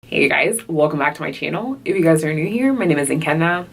Hey guys, welcome back to my channel. If you guys are new here, my name is Nkenna.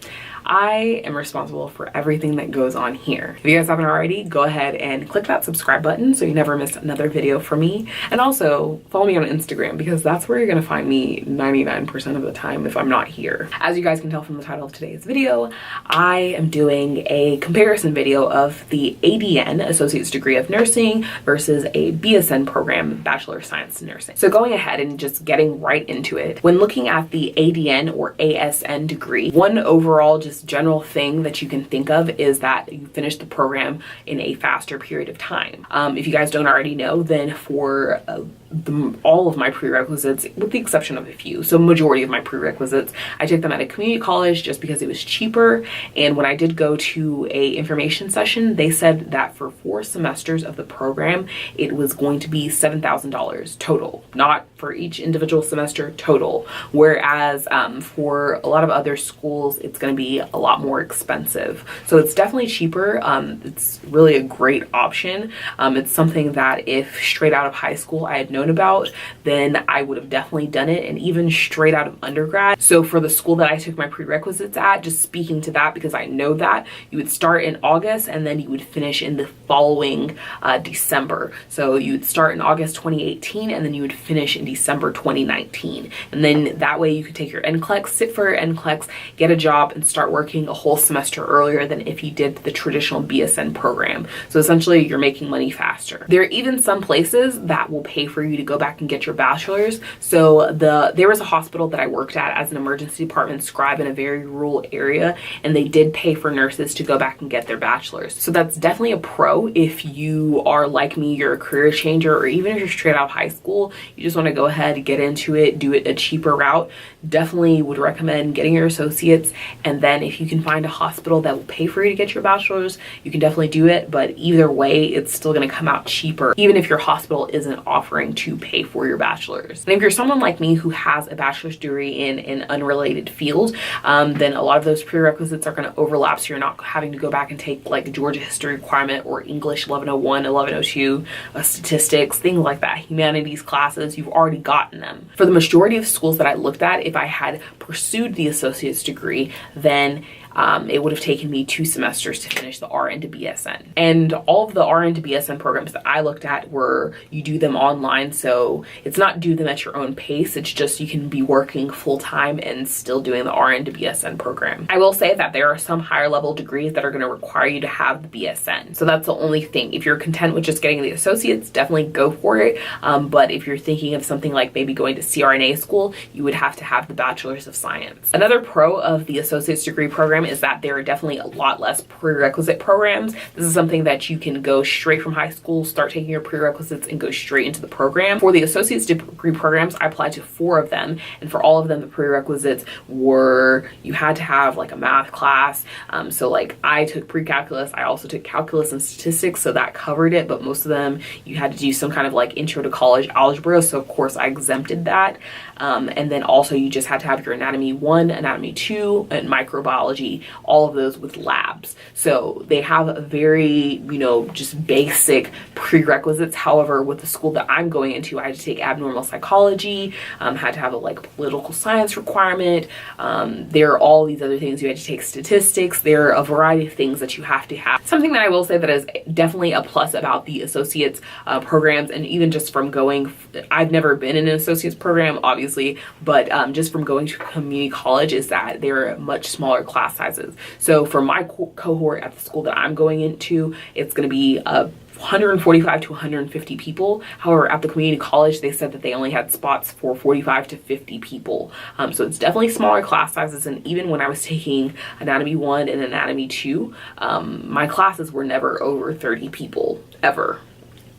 I am responsible for everything that goes on here. If you guys haven't already, go ahead and click that subscribe button so you never miss another video from me. And also follow me on Instagram because that's where you're gonna find me 99% of the time if I'm not here. As you guys can tell from the title of today's video, I am doing a comparison video of the ADN, Associate's Degree of Nursing, versus a BSN program, Bachelor of Science in Nursing. So going ahead and just getting right into it, when looking at the ADN or ASN degree, one overall just general thing that you can think of is that you finish the program in a faster period of time. If you guys don't already know, then for all of my prerequisites, with the exception of a few, so majority of my prerequisites, I took them at a community college just because it was cheaper. And when I did go to a information session, they said that for 4 semesters of the program, it was going to be $7,000 total, not for each individual semester, total. Whereas for a lot of other schools, it's going to be a lot more expensive. So it's definitely cheaper. It's really a great option. It's something that if straight out of high school I had known about, then I would have definitely done it, and even straight out of undergrad. So for the school that I took my prerequisites at, just speaking to that because I know that, you would start in August and then you would finish in the following December. So you would start in August 2018 and then you would finish in December 2019. And then that way you could take your NCLEX, sit for your NCLEX, get a job, and start working a whole semester earlier than if you did the traditional BSN program. So essentially you're making money faster. There are even some places that will pay for you to go back and get your bachelor's. So there was a hospital that I worked at as an emergency department scribe in a very rural area, and they did pay for nurses to go back and get their bachelor's. So that's definitely a pro if you are like me, you're a career changer, or even if you're straight out of high school, you just want to go ahead, get into it, do it a cheaper route. Definitely would recommend getting your associates, and then if you can find a hospital that will pay for you to get your bachelor's, you can definitely do it. But either way, it's still going to come out cheaper, even if your hospital isn't offering to pay for your bachelor's. And if you're someone like me who has a bachelor's degree in an unrelated field, then a lot of those prerequisites are going to overlap, so you're not having to go back and take like Georgia history requirement or English 1101, 1102, statistics, things like that, humanities classes. You've already gotten them. For the majority of schools that I looked at, if I had pursued the associate's degree, then it would have taken me 2 semesters to finish the RN to BSN. And all of the RN to BSN programs that I looked at were, you do them online, so it's not do them at your own pace, it's just you can be working full-time and still doing the RN to BSN program. I will say that there are some higher level degrees that are going to require you to have the BSN. So that's the only thing. If you're content with just getting the associates, definitely go for it. But if you're thinking of something like maybe going to CRNA school, you would have to have the Bachelor's of Science. Another pro of the associate's degree program is that there are definitely a lot less prerequisite programs. This is something that you can go straight from high school, start taking your prerequisites, and go straight into the program. For the associate's degree programs, I applied to 4 of them, and for all of them, the prerequisites were you had to have like a math class. So like I took pre-calculus, I also took calculus and statistics, so that covered it, but most of them you had to do some kind of like intro to college algebra, so of course I exempted that. And then also you just had to have your anatomy 1, anatomy 2, and microbiology, all of those with labs. So they have a very, just basic prerequisites. However, with the school that I'm going into, I had to take abnormal psychology, had to have a like political science requirement. There are all these other things. You had to take statistics. There are a variety of things that you have to have. Something that I will say that is definitely a plus about the associates programs, and even just from going, I've never been in an associates program, obviously, but just from going to community college, is that there are much smaller class sizes. So for my cohort at the school that I'm going into, it's going to be 145 to 150 people. However, at the community college, they said that they only had spots for 45 to 50 people. So it's definitely smaller class sizes. And even when I was taking anatomy 1 and anatomy 2, my classes were never over 30 people, ever.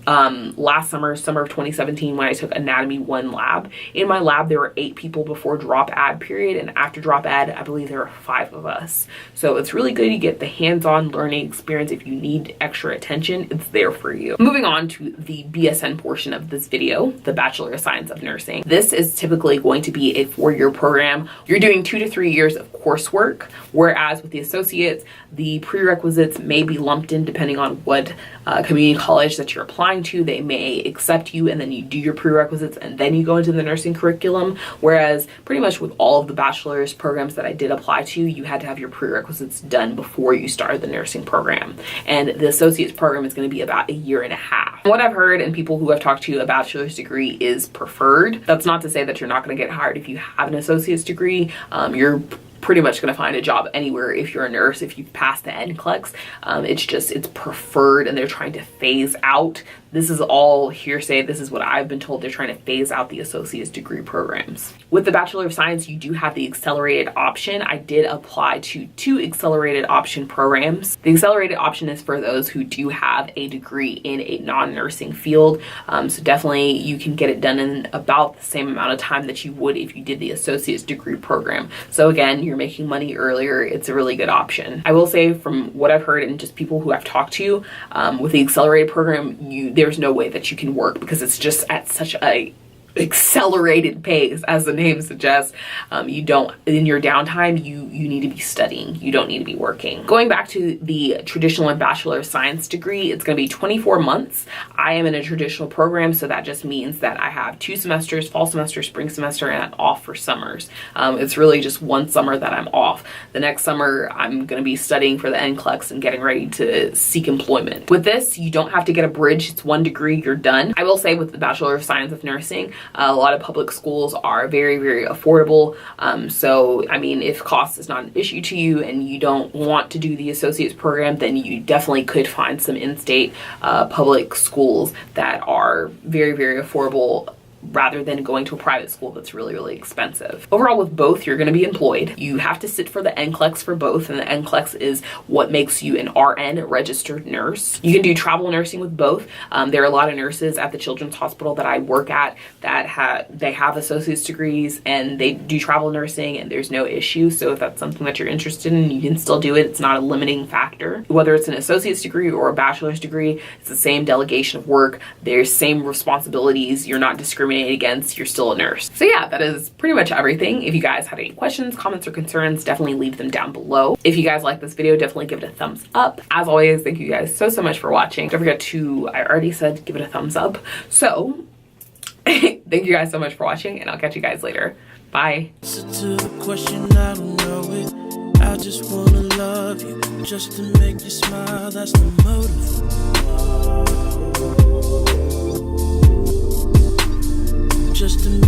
Last summer of 2017, when I took anatomy 1 lab, in my lab there were 8 people before drop ad period, and after drop ad I believe there were 5 of us. So it's really good to get the hands-on learning experience. If you need extra attention, it's there for you. Moving on to the BSN portion of this video, the Bachelor of Science of Nursing. This is typically going to be a 4-year program. You're doing 2 to 3 years of coursework, whereas with the associates, the prerequisites may be lumped in depending on what community college that you're applying applying to, they may accept you and then you do your prerequisites and then you go into the nursing curriculum. Whereas pretty much with all of the bachelor's programs that I did apply to, you had to have your prerequisites done before you started the nursing program. And the associate's program is going to be about 1.5 years. What I've heard and people who have talked to, a bachelor's degree is preferred. That's not to say that you're not going to get hired if you have an associate's degree. You're pretty much going to find a job anywhere if you're a nurse, if you've passed the NCLEX. It's preferred, and they're trying to phase out. This is all hearsay. This is what I've been told. They're trying to phase out the associate's degree programs. With the Bachelor of Science, you do have the accelerated option. I did apply to 2 accelerated option programs. The accelerated option is for those who do have a degree in a non-nursing field. So definitely you can get it done in about the same amount of time that you would if you did the associate's degree program. So again, you're making money earlier. It's a really good option. I will say, from what I've heard and just people who I've talked to, with the accelerated program, there's no way that you can work because it's just at such a accelerated pace, as the name suggests. You don't, in your downtime, you need to be studying. You don't need to be working. Going back to the traditional and Bachelor of Science degree, it's going to be 24 months. I am in a traditional program, so that just means that I have 2 semesters, fall semester, spring semester, and I'm off for summers. It's really just 1 summer that I'm off. The next summer, I'm going to be studying for the NCLEX and getting ready to seek employment. With this, you don't have to get a bridge. It's 1 degree, you're done. I will say with the Bachelor of Science of Nursing, a lot of public schools are very, very affordable. So, I mean, if cost is not an issue to you and you don't want to do the associate's program, then you definitely could find some in-state public schools that are very, very affordable, rather than going to a private school that's really, really expensive. Overall, with both, you're going to be employed. You have to sit for the NCLEX for both, and the NCLEX is what makes you an RN, registered nurse. You can do travel nursing with both. There are a lot of nurses at the children's hospital that I work at that have associate's degrees and they do travel nursing, and there's no issue. So if that's something that you're interested in, you can still do it. It's not a limiting factor. Whether it's an associate's degree or a bachelor's degree, it's the same delegation of work. There's same responsibilities. You're not discriminated against, you're still a nurse. So yeah, that is pretty much everything. If you guys had any questions, comments, or concerns, definitely leave them down below. If you guys like this video, definitely give it a thumbs up. As always, thank you guys so much for watching. Don't forget to, I already said give it a thumbs up. So thank you guys so much for watching, and I'll catch you guys later. Bye. I just wanna love you, just to make you smile, that's the motive. Just to make